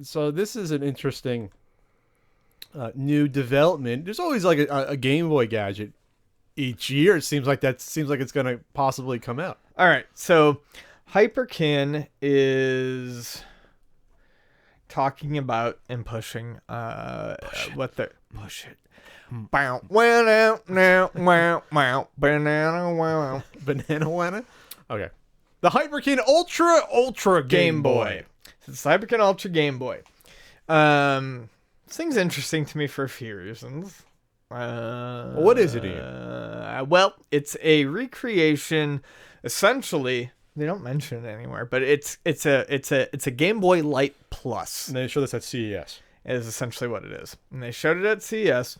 So this is an interesting new development. There's always like a Game Boy gadget each year. It seems like it's going to possibly come out. All right, so Hyperkin is talking about and pushing what the push it. Bow, wow, now, wow, wow, banana, wow. Banana wanna? Okay. The Hyperkin Ultra Game Boy. So it's the Hyperkin Ultra Game Boy. This thing's interesting to me for a few reasons. What is it, Ian? Well, it's a recreation. Essentially, they don't mention it anywhere, but it's a Game Boy Light Plus. And they showed this at CES. Is essentially what it is. And they showed it at CES.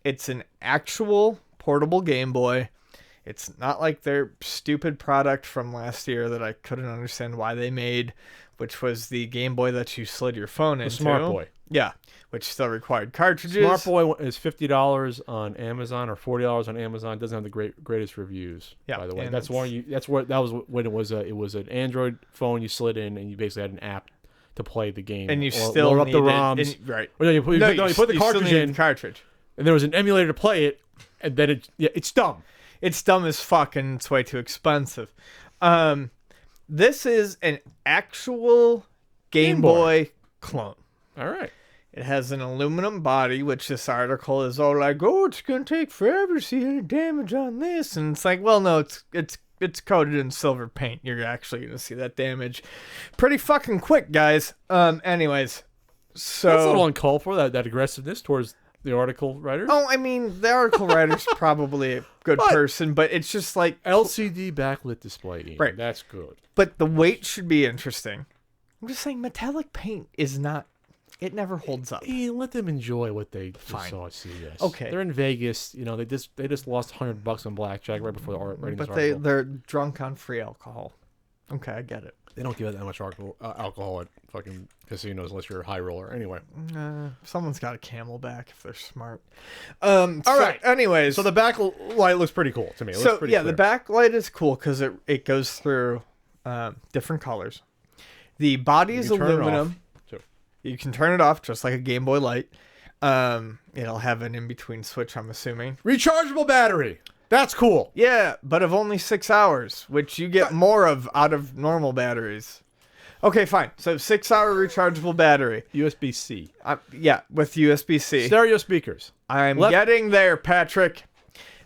It's an actual portable Game Boy. It's not like their stupid product from last year that I couldn't understand why they made, which was the Game Boy that you slid your phone into. Smart Boy. Yeah, which still required cartridges. Smart Boy is $50 on Amazon or $40 on Amazon. It doesn't have the greatest reviews. Yeah, by the way, that was when it was an Android phone you slid in, and you basically had an app to play the game. And you still load up the ROMs. Right. Or no, you put the cartridge in. Cartridge. And there was an emulator to play it, and then it's dumb. It's dumb as fuck, and it's way too expensive. This is an actual Game Boy clone. All right. It has an aluminum body, which this article is all like, oh, it's going to take forever to see any damage on this. And it's like, well, no, it's coated in silver paint. You're actually going to see that damage pretty fucking quick, guys. Anyways, so... That's a little uncalled for, that aggressiveness towards the article writer. Oh, I mean, the article writer's probably a good person, but it's just like... LCD backlit display, Ian. Right. That's good. But the weight should be interesting. I'm just saying metallic paint is not... It never holds up. Ian, let them enjoy what they saw at CES. Okay. They're in Vegas. You know, they just lost $100 on blackjack right before the writing this But article. they're drunk on free alcohol. Okay, I get it. They don't give out that much alcohol at fucking casinos unless you're a high roller. Anyway. Someone's got a Camelback if they're smart. All right. Anyways. So the backlight looks pretty cool to me. It looks pretty clear. The backlight is cool because it goes through different colors. The body is aluminum. You can turn it off just like a Game Boy Light. It'll have an in-between switch, I'm assuming. Rechargeable battery. That's cool. Yeah, but of only 6 hours, which you get more of out of normal batteries. Okay, fine. So 6-hour rechargeable battery. USB-C. Yeah, with USB-C. Stereo speakers. I'm getting there, Patrick.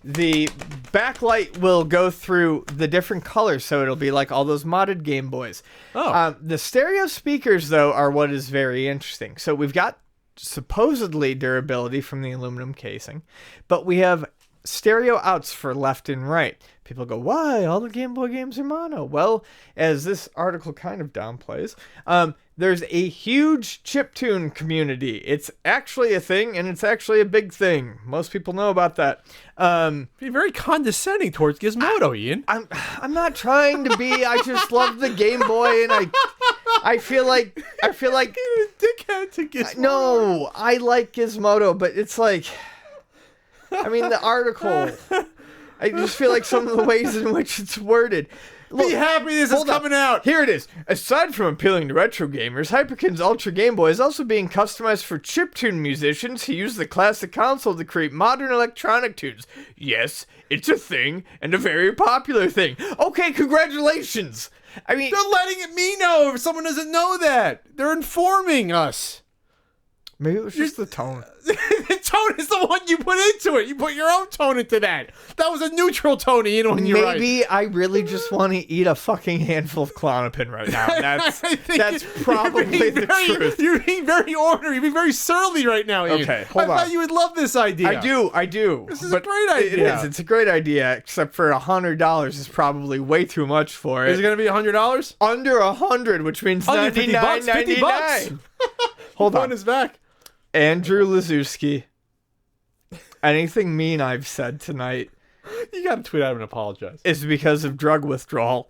The backlight will go through the different colors, so it'll be like all those modded Game Boys. Oh. The stereo speakers, though, are what is very interesting. So we've got supposedly durability from the aluminum casing, but we have stereo outs for left and right. People go, why? All the Game Boy games are mono. Well, as this article kind of downplays, there's a huge chiptune community. It's actually a thing, and it's actually a big thing. Most people know about that. Be very condescending towards Gizmodo, Ian. I'm not trying to be. I just love the Game Boy, and I feel like You're a dickhead to Gizmodo. No, I like Gizmodo, but it's like, I mean, the article. I just feel like some of the ways in which it's worded. Look, be happy this is coming out. Here it is. Aside from appealing to retro gamers, Hyperkin's Ultra Game Boy is also being customized for chiptune musicians who use the classic console to create modern electronic tunes. Yes, it's a thing, and a very popular thing. Okay, congratulations. I mean, they're letting me know if someone doesn't know that. They're informing us. Maybe it was just the tone. The tone is the one you put into it. You put your own tone into that. That was a neutral tone, Ian, when you're right. Maybe I really just want to eat a fucking handful of Klonopin right now. That's probably the truth. You're being very ornery. You're being very surly right now, Ian. Okay, hold on. I thought you would love this idea. I do. This is a great idea. It is. It's a great idea, except for $100 is probably way too much for it. Is it going to be $100? Under 100, which means $99.99. Hold on. Is back. Andrew Lazewski. Anything mean I've said tonight, you gotta tweet out and apologize, is because of drug withdrawal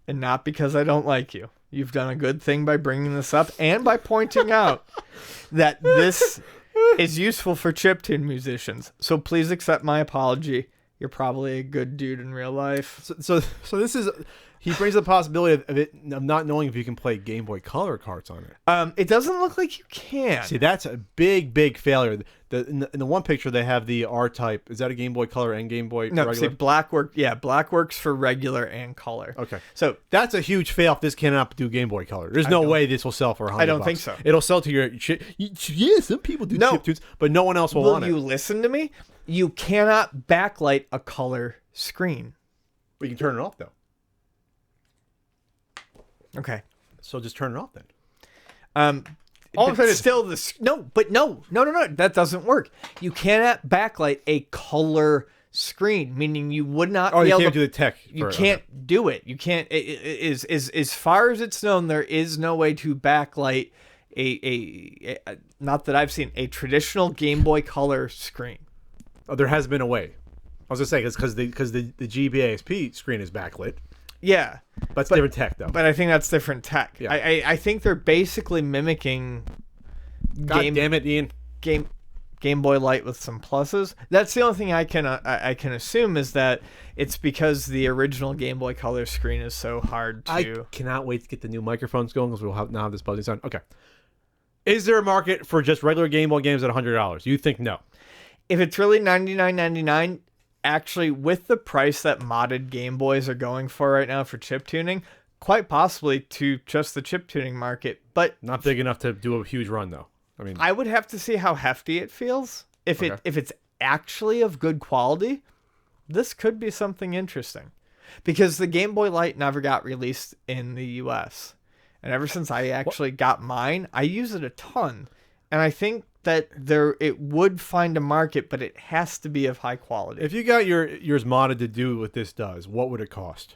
and not because I don't like you. You've done a good thing by bringing this up and by pointing out that this is useful for chiptune musicians. So please accept my apology. you're probably a good dude in real life. So this is, he brings the possibility of not knowing if you can play Game Boy Color carts on it. It doesn't look like you can. See, that's a big failure. In the one picture they have the R-Type. Is that a Game Boy Color and Game Boy No, regular? see, black works for regular and color. Okay, So that's a huge fail if this cannot do Game Boy Color. There's no way this will sell for $100. I don't think so. It'll sell to your yeah. Some people do chiptunes, but no one else will want you it. listen to me? You cannot backlight a color screen. We can turn it off though. Okay. So just turn it off then. All I'm saying is- still this. No. That doesn't work. You cannot backlight a color screen, meaning you would not. Oh, be you able can't to, do the tech. You can't do it. You can't. Is as far as it's known, there is no way to backlight a not that I've seen a traditional Game Boy Color screen. Oh, there has been a way. I was gonna say because the GBASP screen is backlit. Yeah, That's different tech though. but I think that's different tech. Yeah. I think they're basically mimicking God damn it, Ian. Game Boy Light with some pluses. That's the only thing I can assume is that it's because the original Game Boy Color screen is so hard to. I cannot wait to get the new microphones going because we'll now have this buzzing sound. Okay. Is there a market for just regular Game Boy games at $100? You think no? If it's really $99.99, actually, with the price that modded Game Boys are going for right now for chip tuning, quite possibly to just the chip tuning market. But Not big enough to do a huge run though. I mean, I would have to see how hefty it feels. If it's actually of good quality, this could be something interesting. Because the Game Boy Light never got released in the US. And ever since I actually got mine, I use it a ton. And I think that it would find a market, but it has to be of high quality. if you got yours modded to do what this does, what would it cost?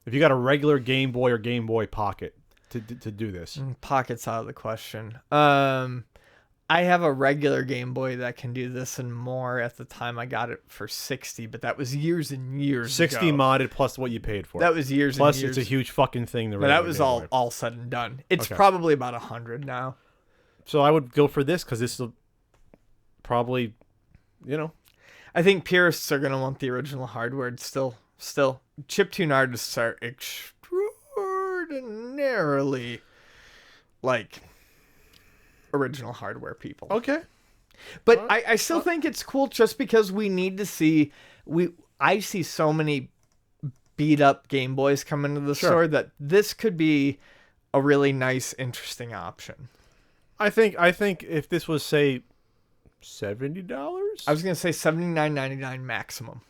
If you got a regular Game Boy or Game Boy Pocket to do this, Pocket's out of the question. I have a regular Game Boy that can do this and more. At the time, I got it for $60, but that was years and years 60 ago. modded plus what you paid for. That was years Plus, and years. it's a huge fucking thing. But that was all said and done. It's Okay. probably about 100 now. So I would go for this because this will probably, I think purists are gonna want the original hardware. It's still chiptune artists are extraordinarily like original hardware people. Okay. But I still think it's cool just because we need to see I see so many beat up Game Boys come into the store that this could be a really nice, interesting option. I think if this was say $70, I was gonna say $79.99 maximum.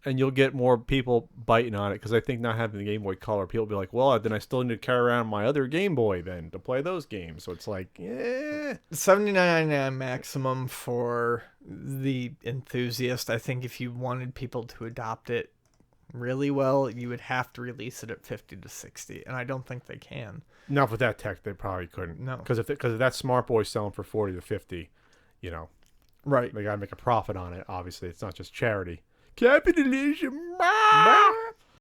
and you'll get more people biting on it because I think not having the Game Boy Color, people will be like, well, then I still need to carry around my other Game Boy then to play those games. So it's like, yeah. $79.99 maximum for the enthusiast. I think if you wanted people to adopt it really well, you would have to release it at 50 to 60, and I don't think they can. Not with that tech, they probably couldn't. No. Because if that Smart Boy's selling for 40 to 50, Right. they got to make a profit on it. Obviously, it's not just charity. Capitalism.